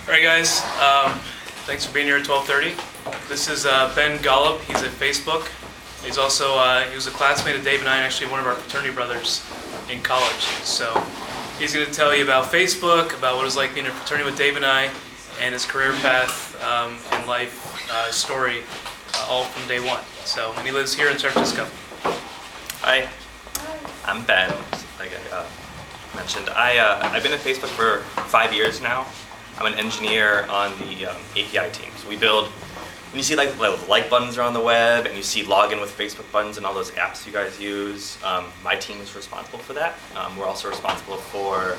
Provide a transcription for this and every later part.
All right, guys. Thanks for being here at 12:30. This is Ben Golub. He's at Facebook. He's also he was a classmate of Dave and I, and actually one of our fraternity brothers in college. So he's going to tell you about Facebook, about what it was like being in a fraternity with Dave and I, and his career path and life story, all from day one. So, and he lives here in San Francisco. Hi, I'm Ben. Like I mentioned, I've been at Facebook for 5 years now. I'm an engineer on the API team. So we build, when you see like buttons around the web and you see login with Facebook buttons and all those apps you guys use, my team is responsible for that. We're also responsible for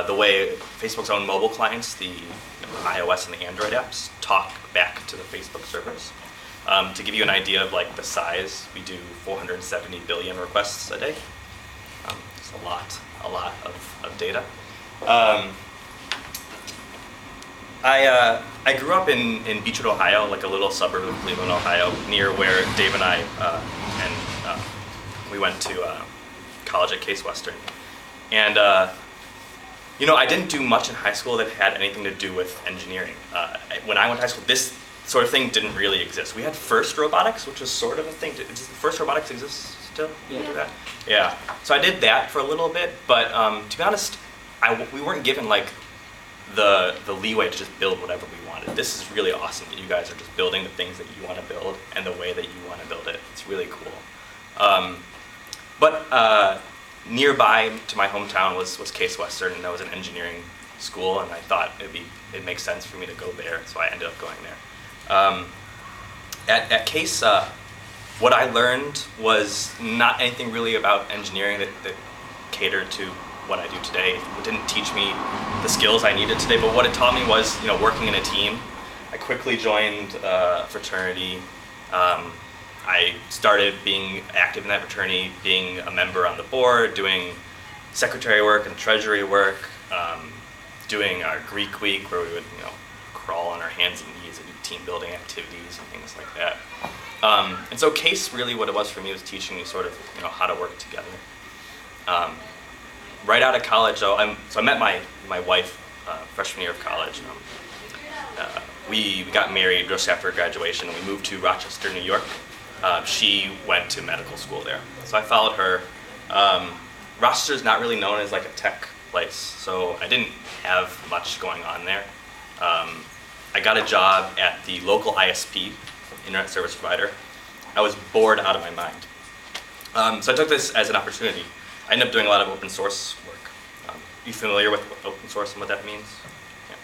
the way Facebook's own mobile clients, the iOS and the Android apps, talk back to the Facebook servers. To give you an idea of like the size, we do 470 billion requests a day. It's a lot of data. I grew up in Beechwood, Ohio, like a little suburb of Cleveland, Ohio, near where Dave and I we went to college at Case Western. And I didn't do much in high school that had anything to do with engineering. When I went to high school, this sort of thing didn't really exist. We had FIRST Robotics, which was sort of a thing. Does FIRST Robotics exist still? You do that? Yeah. So I did that for a little bit, but to be honest, we weren't given like the leeway to just build whatever we wanted. This is really awesome that you guys are just building the things that you want to build and the way that you want to build it. It's really cool. But nearby to my hometown was Case Western, and that was an engineering school, and I thought it'd make sense for me to go there, so I ended up going there. At Case, what I learned was not anything really about engineering that catered to what I do today. It didn't teach me the skills I needed today, but what it taught me was, working in a team. I quickly joined a fraternity. I started being active in that fraternity, being a member on the board, doing secretary work and treasury work, doing our Greek week where we would, crawl on our hands and knees and do team building activities and things like that. And so Case, really what it was for me was teaching me sort of, how to work together. Right out of college, so I met my wife freshman year of college. We got married just after graduation, and we moved to Rochester, New York. She went to medical school there, so I followed her. Rochester's not really known as like a tech place, so I didn't have much going on there. I got a job at the local ISP, Internet Service Provider. I was bored out of my mind. So I took this as an opportunity. I ended up doing a lot of open source work. You familiar with open source and what that means? Yeah.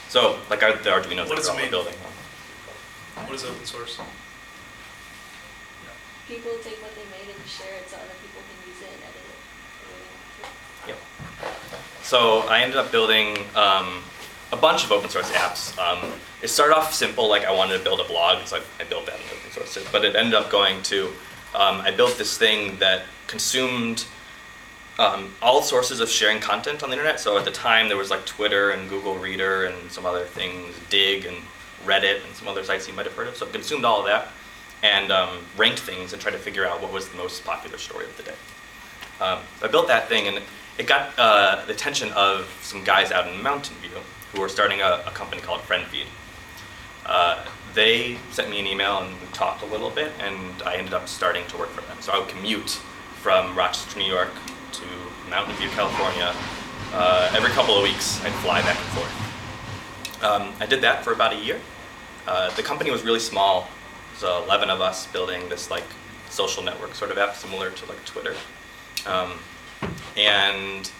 So, like the Arduinos that we're all building. What is open source? People take what they made and share it so other people can use it and edit it. Yep. So I ended up building a bunch of open source apps. It started off simple, like I wanted to build a blog, so I built that in open source. But it ended up going to, I built this thing that consumed all sources of sharing content on the internet. So at the time there was like Twitter and Google Reader and some other things, Dig and Reddit and some other sites you might have heard of. So it consumed all of that and ranked things and tried to figure out what was the most popular story of the day. I built that thing, and it got the attention of some guys out in Mountain View who were starting a company called FriendFeed. They sent me an email and we talked a little bit, and I ended up starting to work for them. So I would commute from Rochester, New York to Mountain View, California. Every couple of weeks, I'd fly back and forth. I did that for about a year. The company was really small. There was 11 of us building this like social network sort of app similar to like Twitter. And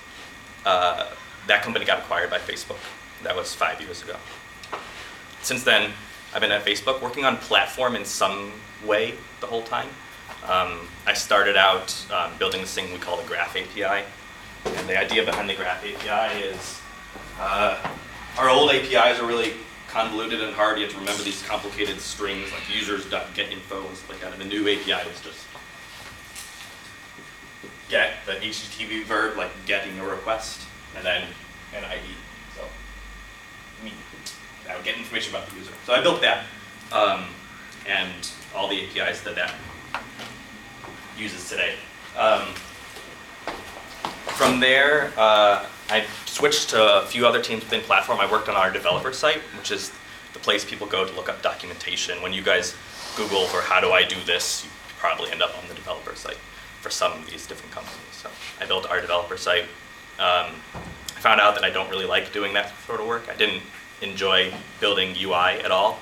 that company got acquired by Facebook. That was 5 years ago. Since then, I've been at Facebook working on platform in some way the whole time. I started out building this thing we call the Graph API. And the idea behind the Graph API is our old APIs are really convoluted and hard. You have to remember these complicated strings like users.getInfo and stuff like that. And the new API was just get the HTTP verb, like getting a request, and then an ID. So I would get information about the user. So I built that, and all the APIs that uses today. From there, I switched to a few other teams within platform. I worked on our developer site, which is the place people go to look up documentation. When you guys Google for how do I do this, you probably end up on the developer site for some of these different companies. So I built our developer site. I found out that I don't really like doing that sort of work. I didn't enjoy building UI at all.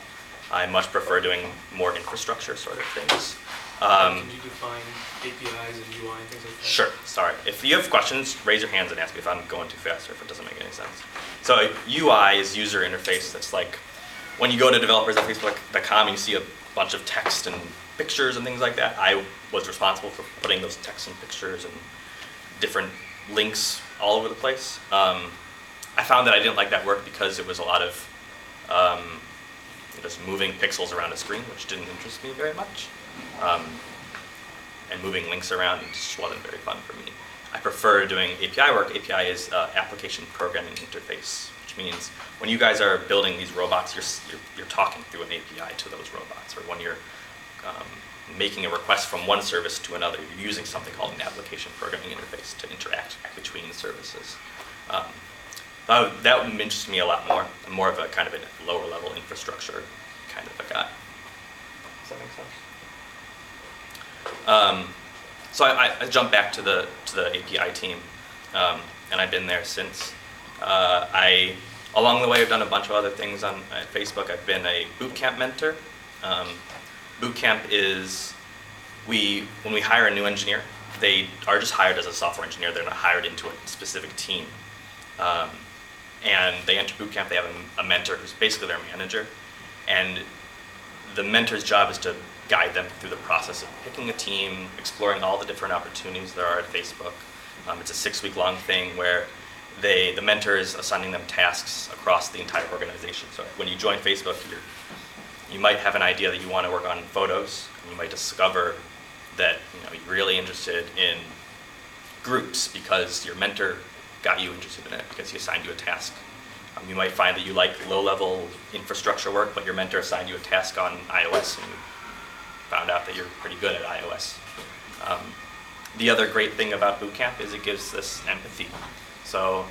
I much prefer doing more infrastructure sort of things. Can you define APIs and UI and things like that? Sure, sorry. If you have questions, raise your hands and ask me if I'm going too fast or if it doesn't make any sense. So UI is user interface. That's like when you go to developers.facebook.com and you see a bunch of text and pictures and things like that. I was responsible for putting those texts and pictures and different links all over the place. I found that I didn't like that work because it was a lot of just moving pixels around a screen, which didn't interest me very much. And moving links around just wasn't very fun for me. I prefer doing API work. API is application programming interface, which means when you guys are building these robots, you're talking through an API to those robots, or when you're making a request from one service to another, you're using something called an application programming interface to interact between services. That interests me a lot more. I'm more of a kind of a lower level infrastructure kind of a guy. Does that make sense? So I jumped back to the API team, and I've been there since. Along the way, I've done a bunch of other things at Facebook. I've been a bootcamp mentor. Bootcamp is when we hire a new engineer, they are just hired as a software engineer. They're not hired into a specific team. And they enter bootcamp. They have a mentor who's basically their manager. And the mentor's job is to guide them through the process of picking a team, exploring all the different opportunities there are at Facebook. It's a 6-week-long thing where the mentor is assigning them tasks across the entire organization. So when you join Facebook, you might have an idea that you want to work on photos, and you might discover that you're really interested in groups because your mentor got you interested in it because he assigned you a task. You might find that you like low-level infrastructure work, but your mentor assigned you a task on iOS, and you found out that you're pretty good at iOS. The other great thing about bootcamp is it gives this empathy. So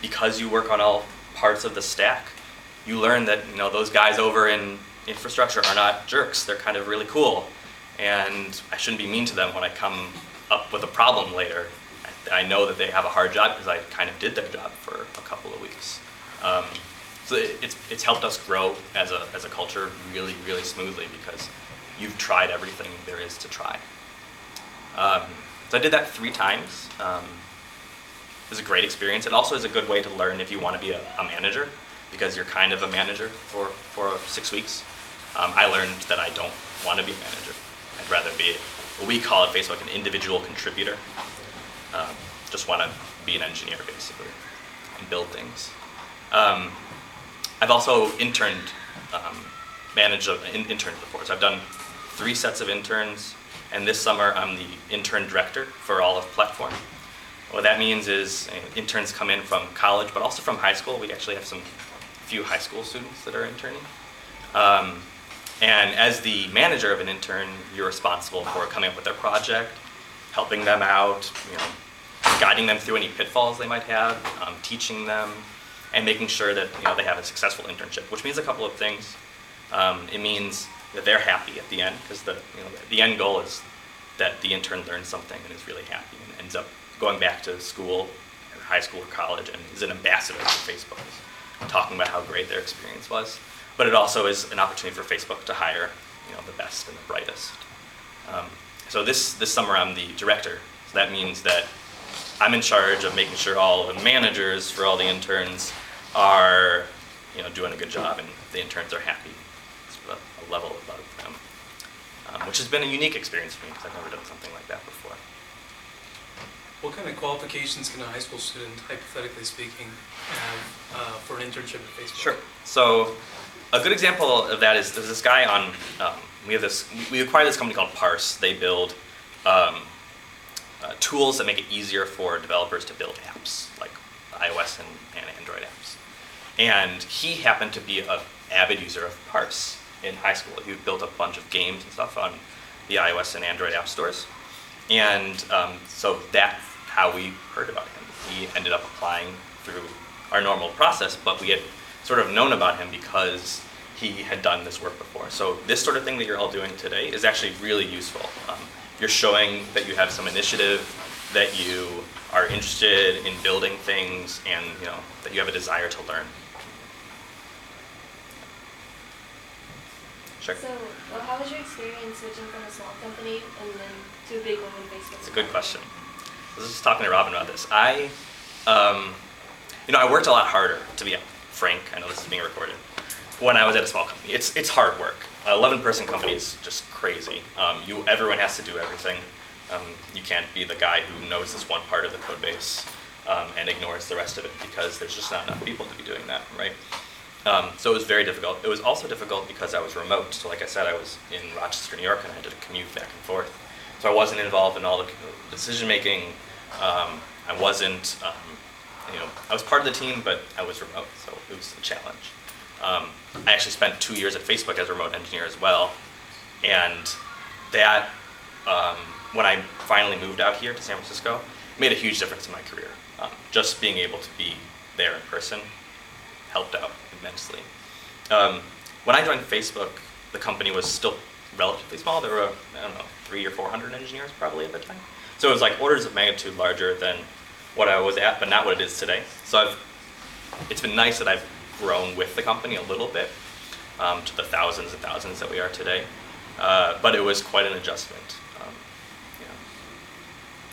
because you work on all parts of the stack, you learn that those guys over in infrastructure are not jerks. They're kind of really cool, and I shouldn't be mean to them when I come up with a problem later. I know that they have a hard job because I kind of did their job for a couple of weeks. So it's helped us grow as a culture really, really smoothly because you've tried everything there is to try. So I did that 3 times. It was a great experience. It also is a good way to learn if you want to be a manager, because you're kind of a manager for 6 weeks. I learned that I don't want to be a manager. I'd rather be what we call at Facebook an individual contributor. Just want to be an engineer basically and build things. I've also managed interns before. So I've done 3 sets of interns, and this summer I'm the intern director for all of Platform. What that means is interns come in from college, but also from high school. We actually have a few high school students that are interning. And as the manager of an intern, you're responsible for coming up with their project, helping them out, guiding them through any pitfalls they might have, teaching them, and making sure that they have a successful internship, which means a couple of things. It means that they're happy at the end, because the end goal is that the intern learns something and is really happy and ends up going back to school, or high school or college, and is an ambassador for Facebook, talking about how great their experience was. But it also is an opportunity for Facebook to hire the best and the brightest. So this summer I'm the director. So that means that I'm in charge of making sure all the managers for all the interns are doing a good job, and the interns are happy. It's a level above them, which has been a unique experience for me because I've never done something like that before. What kind of qualifications can a high school student, hypothetically speaking, have for an internship at Facebook? Sure. So a good example of that is there's this guy on, we acquired this company called Parse. They build tools that make it easier for developers to build apps, like iOS and Android apps. And he happened to be an avid user of Parse in high school. He built a bunch of games and stuff on the iOS and Android app stores. And so that's how we heard about him. He ended up applying through our normal process, but we had sort of known about him because he had done this work before. So this sort of thing that you're all doing today is actually really useful. You're showing that you have some initiative, that you are interested in building things, and that you have a desire to learn. Sure. So, how was your experience switching from a small company and then to a big one in Facebook? It's a good question. I was just talking to Robin about this. I worked a lot harder, to be frank. I know this is being recorded. When I was at a small company, it's hard work. 11-person company is just crazy. Everyone has to do everything. You can't be the guy who knows this one part of the code base and ignores the rest of it, because there's just not enough people to be doing that, right? So it was very difficult. It was also difficult because I was remote. So like I said, I was in Rochester, New York, and I had to commute back and forth. So I wasn't involved in all the decision making. I wasn't, I was part of the team, but I was remote, so it was a challenge. I actually spent 2 years at Facebook as a remote engineer as well, and that, when I finally moved out here to San Francisco, made a huge difference in my career. Just being able to be there in person helped out immensely. When I joined Facebook, the company was still relatively small. There were, 300 or 400 engineers probably at the time. So it was like orders of magnitude larger than what I was at, but not what it is today. So it's been nice that I've grown with the company a little bit to the thousands and thousands that we are today. But it was quite an adjustment.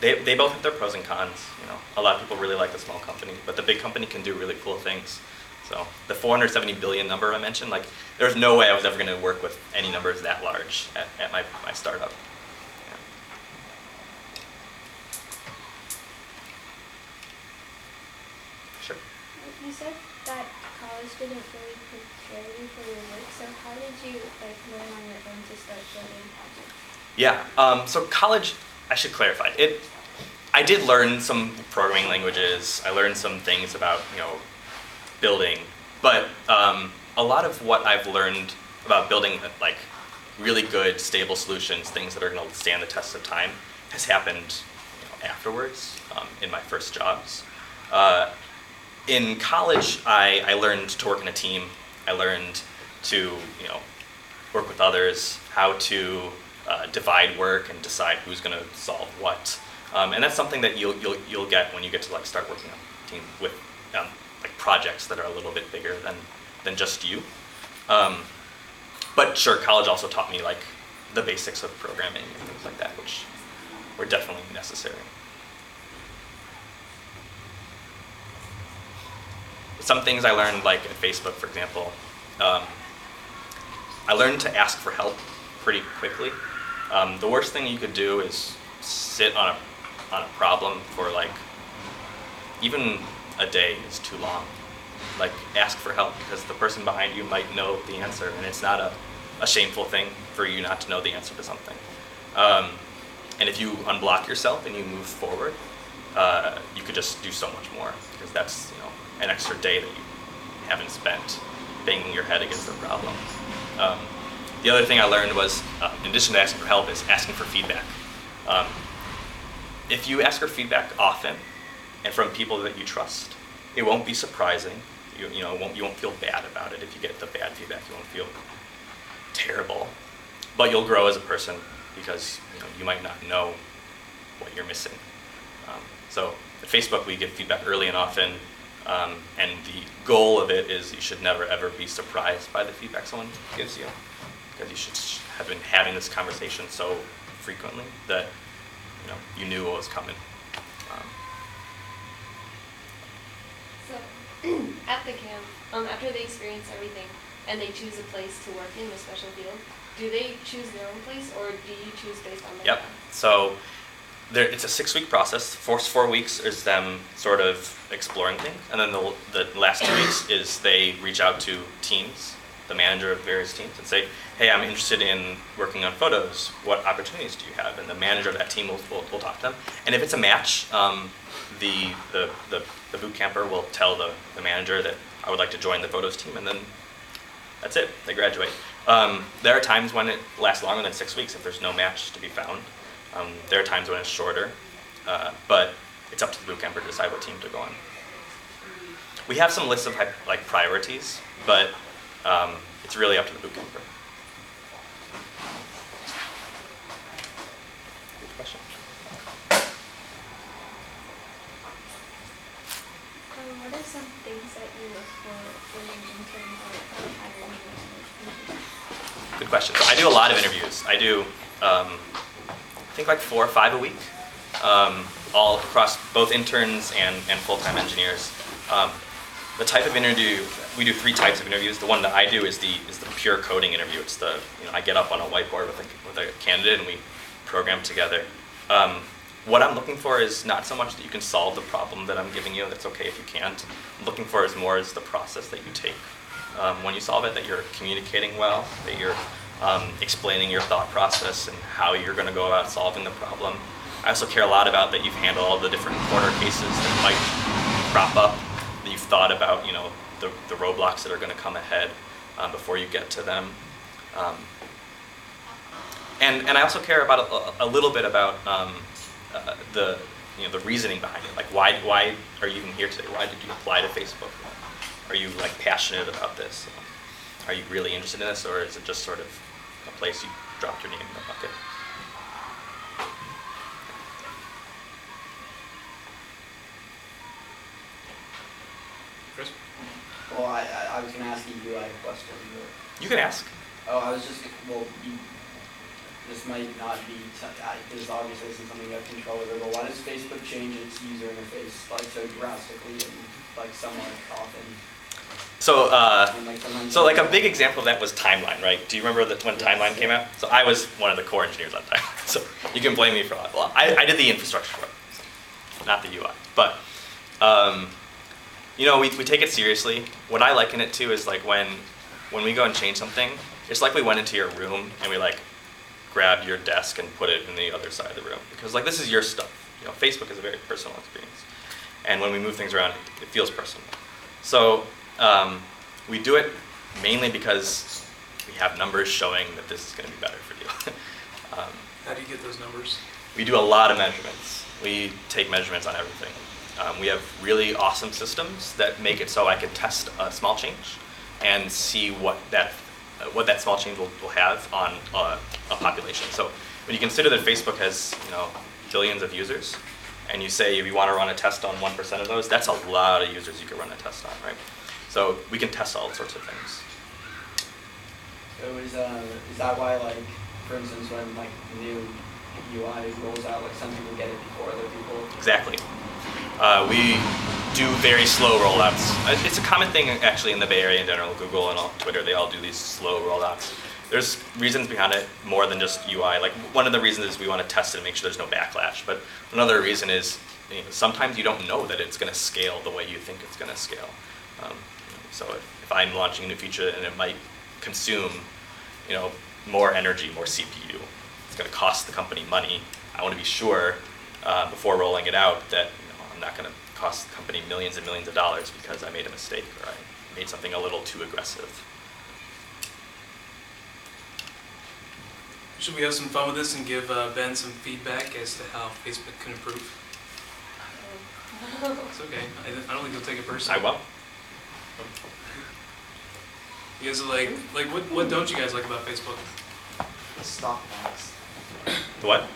They both have their pros and cons. A lot of people really like the small company, but the big company can do really cool things. So the 470 billion number I mentioned, like, there's no way I was ever going to work with any numbers that large at my startup. Yeah. Sure. You said that college didn't really prepare you for your work, so how did you learn on your own to start building projects? Yeah, so college, I should clarify, I did learn some programming languages. I learned some things about, building, but a lot of what I've learned about building really good, stable solutions, things that are going to stand the test of time, has happened afterwards in my first jobs. In college, I learned to work in a team. I learned to work with others, how to divide work and decide who's going to solve what, and that's something that you'll get when you get to start working on a team with projects that are a little bit bigger than just you. But sure, college also taught me the basics of programming and things like that, which were definitely necessary. Some things I learned, at Facebook, for example, I learned to ask for help pretty quickly. The worst thing you could do is sit on a problem for even a day is too long. Ask for help, because the person behind you might know the answer, and it's not a shameful thing for you not to know the answer to something. And if you unblock yourself and you move forward, you could just do so much more, because that's an extra day that you haven't spent banging your head against the problem. The other thing I learned was, in addition to asking for help, is asking for feedback. If you ask for feedback often and from people that you trust, it won't be surprising. You won't feel bad about it if you get the bad feedback. You won't feel terrible, but you'll grow as a person, because you might not know what you're missing. So at Facebook, we give feedback early and often, and the goal of it is you should never ever be surprised by the feedback someone gives you, because you should have been having this conversation so frequently that you knew what was coming. So, at the camp, after they experience everything and they choose a place to work in a special field, do they choose their own place, or do you choose based on their Yep. plan? So it's a 6-week process. First 4 weeks is them sort of exploring things, and then the last 2 weeks is they reach out to teams, the manager of various teams, and say, hey, I'm interested in working on photos. What opportunities do you have? And the manager of that team will talk to them. And if it's a match, the boot camper will tell the manager that I would like to join the photos team, and then that's it. They graduate. There are times when it lasts longer than 6 weeks if there's no match to be found. There are times when it's shorter, but it's up to the boot camper to decide what team to go on. We have some lists of like priorities, but it's really up to the boot camper. Good question. What are some things that you look for when an intern or hiring you? Good question. So I do a lot of interviews. I do, I think like 4 or 5 a week, all across both interns and full-time engineers. The type of interview, we do 3 types of interviews. The one that I do is the pure coding interview. It's the, I get up on a whiteboard with a candidate and we program together. What I'm looking for is not so much that you can solve the problem that I'm giving you. That's okay if you can't. I'm looking for is more is the process that you take. When you solve it, that you're communicating well, that you're explaining your thought process and how you're going to go about solving the problem. I also care a lot about that you've handled all the different corner cases that might crop up, that you've thought about, the roadblocks that are going to come ahead before you get to them. And I also care about a little bit about the reasoning behind it. Like why are you even here today? Why did you apply to Facebook? Are you like passionate about this? Are you really interested in this, or is it just sort of a place you dropped your name in the bucket? Chris? Well, I was going to ask you a question. You can ask. Oh, I was just, this might not be, this obviously isn't something you have control over, but why does Facebook change its user interface like so drastically and like somewhat often? So, So like a big example of that was Timeline, right? Do you remember when Timeline came out? So I was one of the core engineers on Timeline, so you can blame me for that. Well, I did the infrastructure for it, so not the UI. But, we take it seriously. What I liken it to is like when we go and change something, it's like we went into your room and we like grabbed your desk and put it in the other side of the room. Because like this is your stuff. Facebook is a very personal experience. And when we move things around, it feels personal. So, we do it mainly because we have numbers showing that this is going to be better for you. How do you get those numbers? We do a lot of measurements. We take measurements on everything. We have really awesome systems that make it so I can test a small change and see what that small change will have on a population. So when you consider that Facebook has billions of users, and you say if you want to run a test on 1% of those, that's a lot of users you could run a test on, right? So we can test all sorts of things. So is that why, like, for instance, when like the new UI rolls out, like some people get it before other people? Exactly. We do very slow rollouts. It's a common thing actually in the Bay Area in general. Google and Twitter, they all do these slow rollouts. There's reasons behind it more than just UI. Like one of the reasons is we want to test it and make sure there's no backlash. But another reason is sometimes you don't know that it's going to scale the way you think it's going to scale. So if I'm launching a new feature and it might consume, more energy, more CPU, it's going to cost the company money. I want to be sure before rolling it out that I'm not going to cost the company millions and millions of dollars because I made a mistake or I made something a little too aggressive. Should we have some fun with this and give Ben some feedback as to how Facebook can improve? It's okay. I don't think he'll take it personally. I will. You guys are like what don't you guys like about Facebook? The stock box. The what?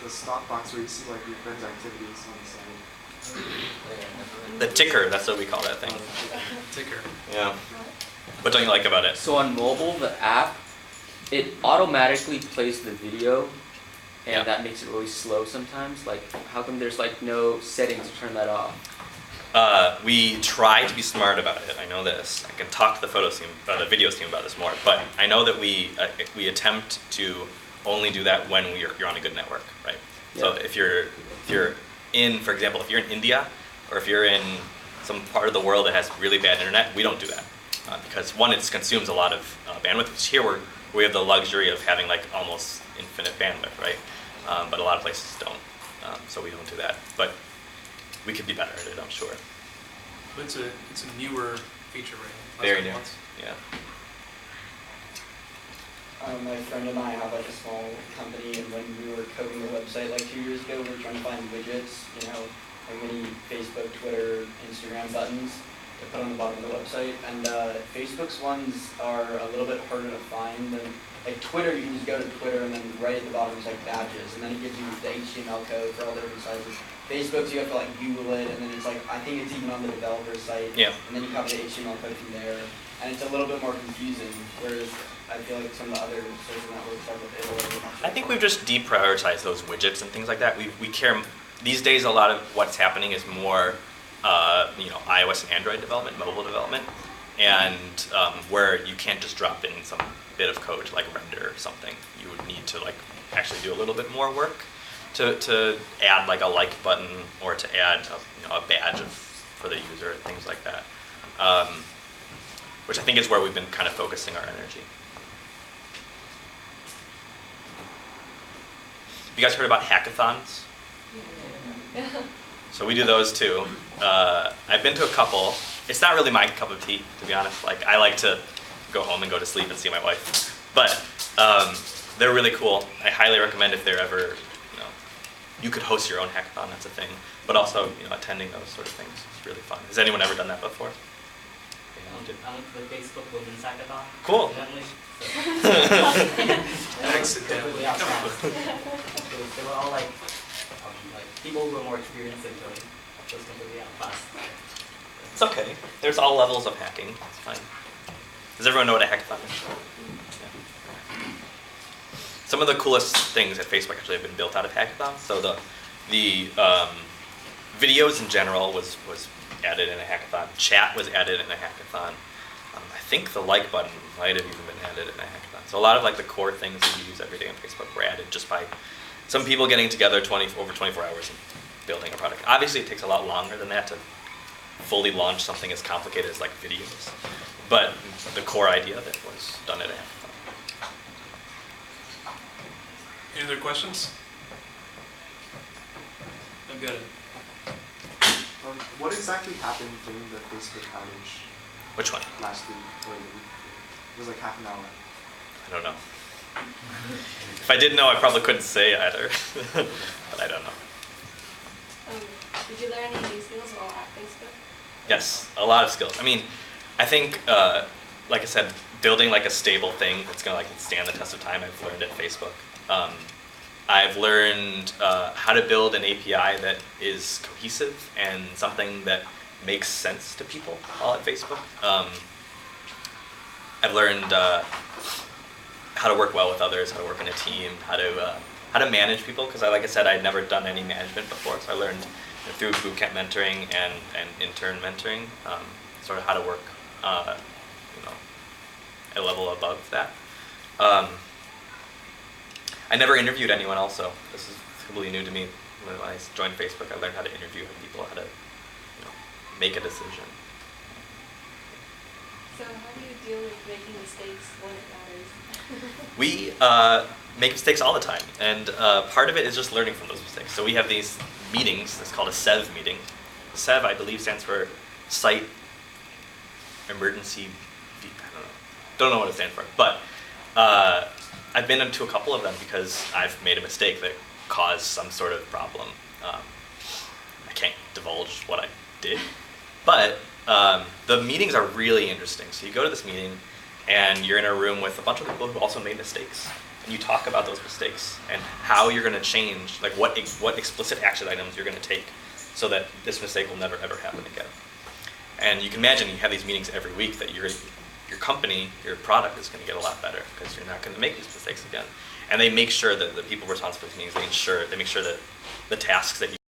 The stock box where you see like your friends' activities on the side. The ticker, that's what we call that thing. Ticker. Yeah. What don't you like about it? So on mobile, the app, it automatically plays the video, and Yeah. that makes it really slow sometimes. Like, how come there's like no settings to turn that off? We try to be smart about it. I know this. I can talk to the photos team, the videos team about this more. But I know that we attempt to only do that when you're on a good network, right? So Yeah. if you're in, for example, if you're in India, or if you're in some part of the world that has really bad internet, we don't do that because one, it consumes a lot of bandwidth. Which here we have the luxury of having like almost infinite bandwidth, right? But a lot of places don't, so we don't do that. But we could be better at it, I'm sure. But it's a newer feature, right? Very new. Yeah. My friend and I have like a small company, and when we were coding the website like 2 years ago, we were trying to find widgets, like many Facebook, Twitter, Instagram buttons, to put on the bottom of the website, and Facebook's ones are a little bit harder to find than, like Twitter, you can just go to Twitter and then right at the bottom is like badges, and then it gives you the HTML code for all different sizes. Facebook's you have to like Google it, and then it's like, I think it's even on the developer site, Yeah. and then you copy the HTML code from there, and it's a little bit more confusing, whereas I feel like some of the other social networks are a little bit more. I think we've just deprioritized those widgets and things like that. We care, these days a lot of what's happening is more, iOS and Android development, mobile development, and where you can't just drop in some bit of code to like render or something. You would need to like actually do a little bit more work to add like a like button or to add a badge for the user and things like that, which I think is where we've been kind of focusing our energy. You guys heard about hackathons? So we do those too. I've been to a couple. It's not really my cup of tea, to be honest. Like I like to go home and go to sleep and see my wife. But they're really cool. I highly recommend if they're ever, you could host your own hackathon. That's a thing. But also, attending those sort of things is really fun. Has anyone ever done that before? I went to the Facebook Women's Hackathon. Cool. Accidentally. They were all like people who were more experienced than me. Just completely out of class. It's okay. There's all levels of hacking. It's fine. Does everyone know what a hackathon is? Yeah. Some of the coolest things at Facebook actually have been built out of hackathons. So the videos in general was added in a hackathon. Chat was added in a hackathon. I think the like button might have even been added in a hackathon. So a lot of like the core things that you use every day on Facebook were added just by some people getting together over 24 hours and building a product. Obviously, it takes a lot longer than that to fully launch something as complicated as like videos. But the core idea of it was done at a hackathon. Any other questions? I've got it. What exactly happened during the Facebook outage Which one? last week or the week? It was like half an hour. I don't know. If I did know, I probably couldn't say either. But I don't know. Did you learn any new skills while at Facebook? Yes, a lot of skills. I mean, I think, like I said, building like a stable thing that's gonna like stand the test of time. I've learned at Facebook. I've learned how to build an API that is cohesive and something that makes sense to people all at Facebook. I've learned how to work well with others, how to work in a team, how to manage people, because like I said, I'd never done any management before, so I learned through bootcamp mentoring and intern mentoring, sort of how to work at a level above that. I never interviewed anyone else, so this is completely new to me. When I joined Facebook, I learned how to interview people, how to make a decision. So how do you deal with making mistakes when it matters? We make mistakes all the time, and part of it is just learning from those mistakes. So we have these meetings. It's called a SEV meeting. SEV, I believe, stands for Site Emergency. I don't know what it stands for, but I've been into a couple of them because I've made a mistake that caused some sort of problem. I can't divulge what I did, but the meetings are really interesting. So you go to this meeting, and you're in a room with a bunch of people who also made mistakes, and you talk about those mistakes and how you're going to change, like what explicit action items you're going to take so that this mistake will never ever happen again. And you can imagine you have these meetings every week that your company, your product is going to get a lot better because you're not going to make these mistakes again. And they make sure that the people responsible for these meetings, they make sure that the tasks that you